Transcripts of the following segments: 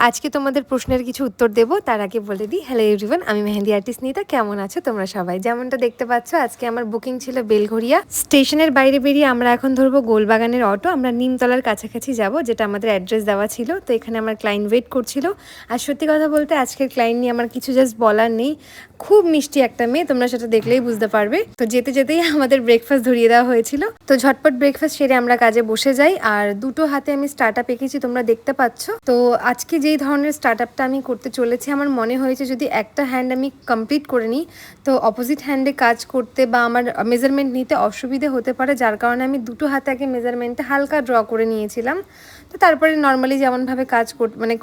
আজকে তোমাদের প্রশ্নের কিছু উত্তর দেবো, তার আগে বলে দিই হ্যালো এভরিওয়ান, আমি মেহেন্দি আর্টিস্ট নিতা। কেমন আছো তোমরা সবাই? যেমনটা দেখতে পাচ্ছ আজকে আমার বুকিং ছিল বেলঘরিয়া স্টেশনের বাইরে বেরিয়ে আমরা এখন ধরবো গোলবাগানের অটো। আমরা নিমতলার কাছাকাছি যাব, যেটা আমাদের অ্যাড্রেস দেওয়া ছিল। তো এখানে আমার ক্লায়েন্ট ওয়েট করছিল। আর সত্যি কথা বলতে আজকের ক্লায়েন্ট নিয়ে আমার কিছু জাস্ট বলার নেই। খুব মিষ্টি একটা মেয়ে, তোমরা সেটা দেখলেই বুঝতে পারবে। তো যেতে যেতেই আমাদের ব্রেকফাস্ট ধরিয়ে দেওয়া হয়েছিল। তো ঝটপট ব্রেকফাস্ট সেরে আমরা কাজে বসে যাই। আর দুটো হাতে আমি স্টার্ট আপ এঁকেছি, তোমরা দেখতে পাচ্ছ। তো আজকে যেই ধরনের স্টার্ট আপটা আমি করতে চলেছি, আমার মনে হয়েছে যদি একটা হ্যান্ড আমি কমপ্লিট করে নিই তো অপোজিট হ্যান্ডে কাজ করতে বা আমার মেজারমেন্ট নিতে অসুবিধে হতে পারে, যার কারণে আমি দুটো হাতে আগে মেজারমেন্টে হালকা ড্র করে নিয়েছিলাম। তো তারপরে নর্মালি যেমনভাবে কাজ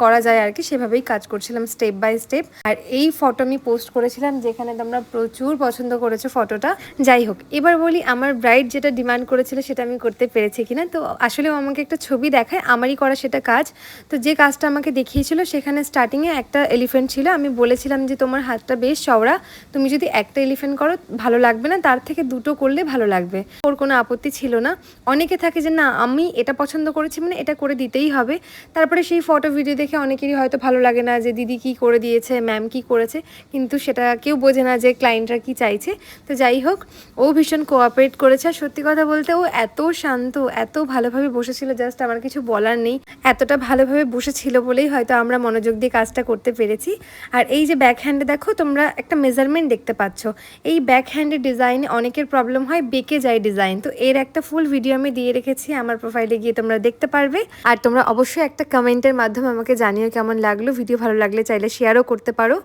করা যায় আর কি, সেভাবেই কাজ করছিলাম স্টেপ বাই স্টেপ। আর এই ফটো আমি পোস্ট করেছিলাম, যেখানে তোমরা প্রচুর পছন্দ করেছো ফটোটা। যাই হোক, এবার বলি আমার ব্রাইড যেটা ডিমান্ড করেছিল সেটা আমি করতে পেরেছি কিনা। তো আসলে আমাকে একটা ছবি দেখায়, আমারই করা সেটা কাজ। তো যে কাজটা আমাকে দেখিয়েছিল সেখানে স্টার্টিংয়ে একটা এলিফ্যান্ট ছিল। আমি বলেছিলাম যে তোমার হাতটা বেশ চওড়া, তুমি যদি একটা এলিফ্যান্ট করো ভালো লাগবে না, তার থেকে দুটো করলে ভালো লাগবে। ওর কোনো আপত্তি ছিল না। অনেকে থাকে যে না আমি এটা পছন্দ করেছি মানে এটা করে দিতেই হবে। তারপরে সেই ফটো ভিডিও দেখে অনেকেরই হয়তো ভালো লাগে না যে দিদি কি করে দিয়েছে, ম্যাম কি করেছে, কিন্তু সেটা কেউ বোঝে না যে ক্লায়েন্টরা কি চাইছে। তো যাই হোক, ও ভীষণ কোঅপারেট করেছে। আর সত্যি কথা বলতে ও এত শান্ত, এত ভালোভাবে বসেছিল, জাস্ট আমার কিছু বলার নেই। এতটা ভালোভাবে বসেছিল বলেই হয়তো আমরা মনোযোগ দিয়ে কাজটা করতে পেরেছি। আর এই যে ব্যাক হ্যান্ডে দেখো তোমরা একটা মেজারমেন্ট দেখতে পাচ্ছ। এই ব্যাক হ্যান্ডের ডিজাইনে অনেকের প্রবলেম হয়, বেঁকে যায় ডিজাইন। তো এর একটা ফুল ভিডিও আমি দিয়ে রেখেছি, আমার প্রোফাইলে গিয়ে তোমরা দেখতে পারবে। আর তোমরা অবশ্যই একটা কমেন্টের মাধ্যমে আমাকে জানিও কেমন লাগলো। ভিডিও ভালো লাগলে চাইলে শেয়ারও করতে পারো।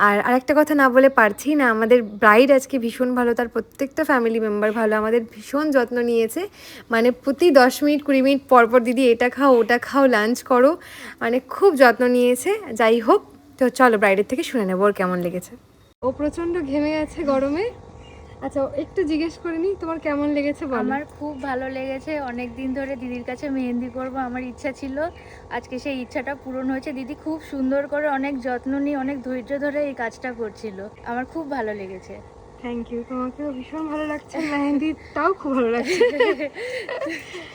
আর আরেকটা কথা না বলে পারছি না, আমাদের ব্রাইড আজকে ভীষণ ভালো, তার প্রত্যেকটা ফ্যামিলি মেম্বার ভালো, আমাদের ভীষণ যত্ন নিয়েছে। মানে প্রতি 10 মিনিট 20 মিনিট পরপর দিদি এটা খাও ওটা খাও লাঞ্চ করো, মানে খুব যত্ন নিয়েছে। যাই হোক, তো চলো ব্রাইডের থেকে শুনে নেবো ওর কেমন লেগেছে। ও প্রচণ্ড ঘেমে আছে গরমে। আচ্ছা একটু জিজ্ঞেস করে নিই, তোমার কেমন লেগেছে বলো। আমার খুব ভালো লেগেছে। অনেক দিন ধরে দিদির কাছে মেহেন্দি করব আমার ইচ্ছা ছিল, আজকে সেই ইচ্ছাটা পূরণ হয়েছে। দিদি খুব সুন্দর করে অনেক যত্ন নিয়ে অনেক ধৈর্য ধরে এই কাজটা করছিল, আমার খুব ভালো লেগেছে। থ্যাংক ইউ, তোমাকেও ভীষণ ভালো লাগছে, মেহেন্দিটাও খুব ভালো লাগছে।